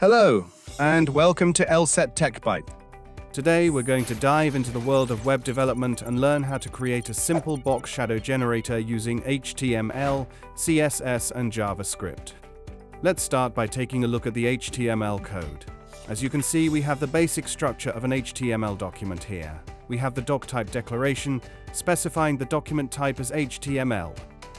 Hello, and welcome to LSET Tech Bite. Today we're going to dive into the world of web development and learn how to create a simple box shadow generator using HTML, CSS, and JavaScript. Let's start by taking a look at the HTML code. As you can see, we have the basic structure of an HTML document here. We have the doc type declaration, specifying the document type as HTML.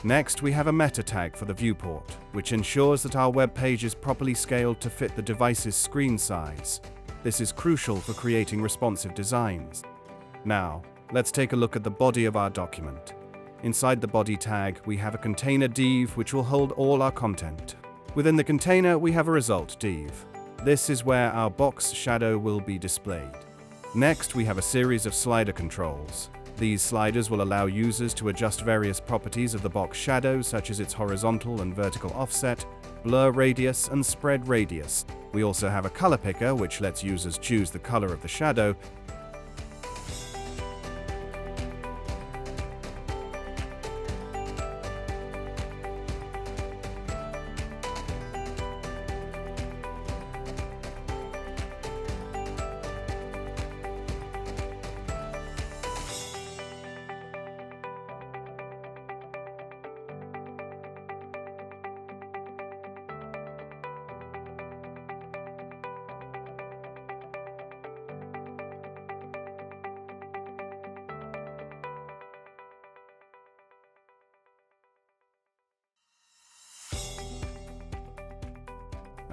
Next, we have a meta tag for the viewport, which ensures that our web page is properly scaled to fit the device's screen size. This is crucial for creating responsive designs. Now, let's take a look at the body of our document. Inside the body tag, we have a container div which will hold all our content. Within the container, we have a result div. This is where our box shadow will be displayed. Next, we have a series of slider controls. These sliders will allow users to adjust various properties of the box shadow, such as its horizontal and vertical offset, blur radius, and spread radius. We also have a color picker, which lets users choose the color of the shadow.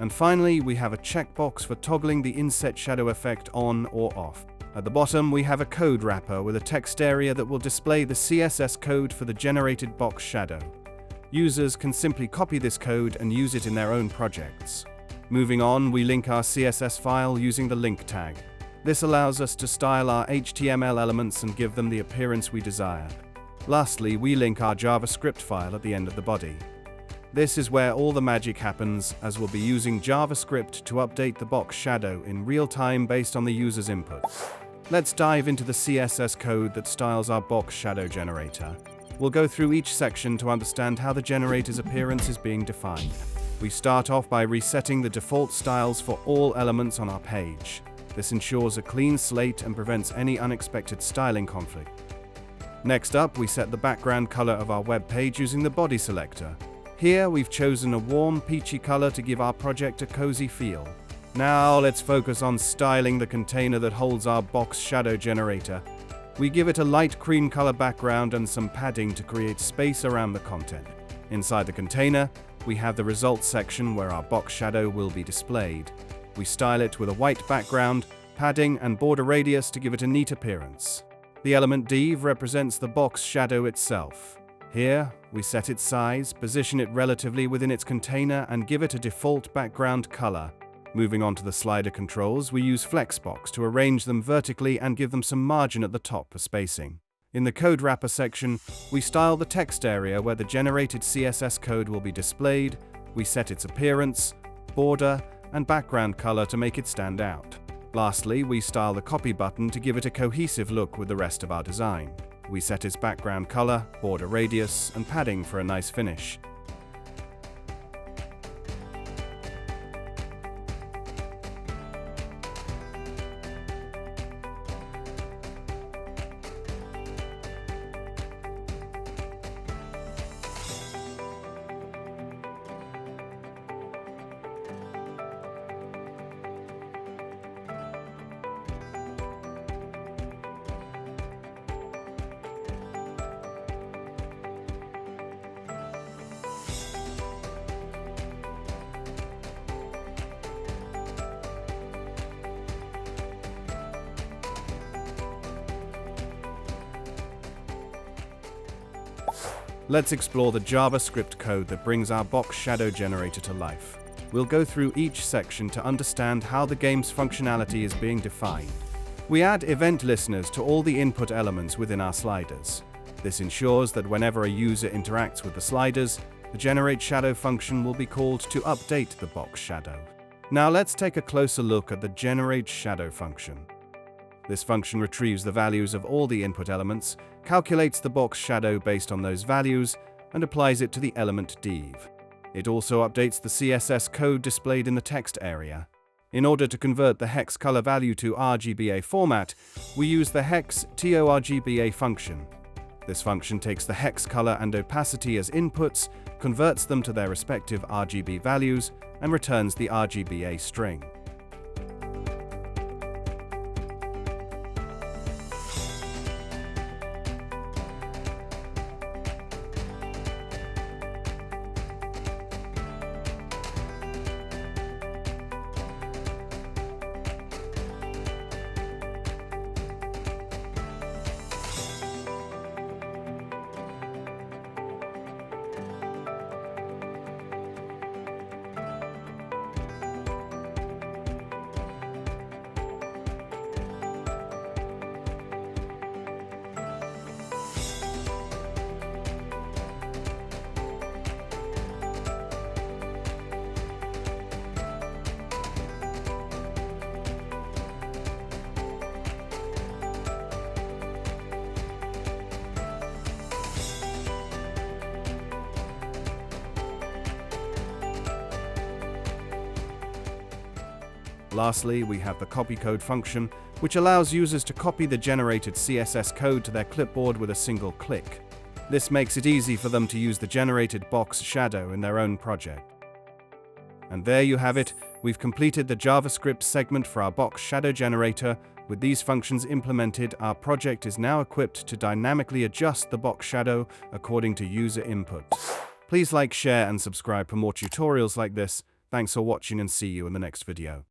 And finally, we have a checkbox for toggling the inset shadow effect on or off. At the bottom, we have a code wrapper with a text area that will display the CSS code for the generated box shadow. Users can simply copy this code and use it in their own projects. Moving on, we link our CSS file using the link tag. This allows us to style our HTML elements and give them the appearance we desire. Lastly, we link our JavaScript file at the end of the body. This is where all the magic happens, as we'll be using JavaScript to update the box shadow in real time based on the user's input. Let's dive into the CSS code that styles our box shadow generator. We'll go through each section to understand how the generator's appearance is being defined. We start off by resetting the default styles for all elements on our page. This ensures a clean slate and prevents any unexpected styling conflict. Next up, we set the background color of our web page using the body selector. Here, we've chosen a warm, peachy color to give our project a cozy feel. Now, let's focus on styling the container that holds our box shadow generator. We give it a light cream color background and some padding to create space around the content. Inside the container, we have the results section where our box shadow will be displayed. We style it with a white background, padding, and border radius to give it a neat appearance. The element div represents the box shadow itself. Here, we set its size, position it relatively within its container, and give it a default background color. Moving on to the slider controls, we use Flexbox to arrange them vertically and give them some margin at the top for spacing. In the code wrapper section, we style the text area where the generated CSS code will be displayed. We set its appearance, border, and background color to make it stand out. Lastly, we style the copy button to give it a cohesive look with the rest of our design. We set its background color, border radius, and padding for a nice finish. Let's explore the JavaScript code that brings our box shadow generator to life. We'll go through each section to understand how the game's functionality is being defined. We add event listeners to all the input elements within our sliders. This ensures that whenever a user interacts with the sliders, the generate shadow function will be called to update the box shadow. Now let's take a closer look at the generate shadow function. This function retrieves the values of all the input elements, calculates the box shadow based on those values, and applies it to the element div. It also updates the CSS code displayed in the text area. In order to convert the hex color value to RGBA format, we use the hex TORGBA function. This function takes the hex color and opacity as inputs, converts them to their respective RGB values, and returns the RGBA string. Lastly, we have the copy code function, which allows users to copy the generated CSS code to their clipboard with a single click. This makes it easy for them to use the generated box shadow in their own project. And there you have it. We've completed the JavaScript segment for our box shadow generator. With these functions implemented, our project is now equipped to dynamically adjust the box shadow according to user input. Please like, share, and subscribe for more tutorials like this. Thanks for watching and see you in the next video.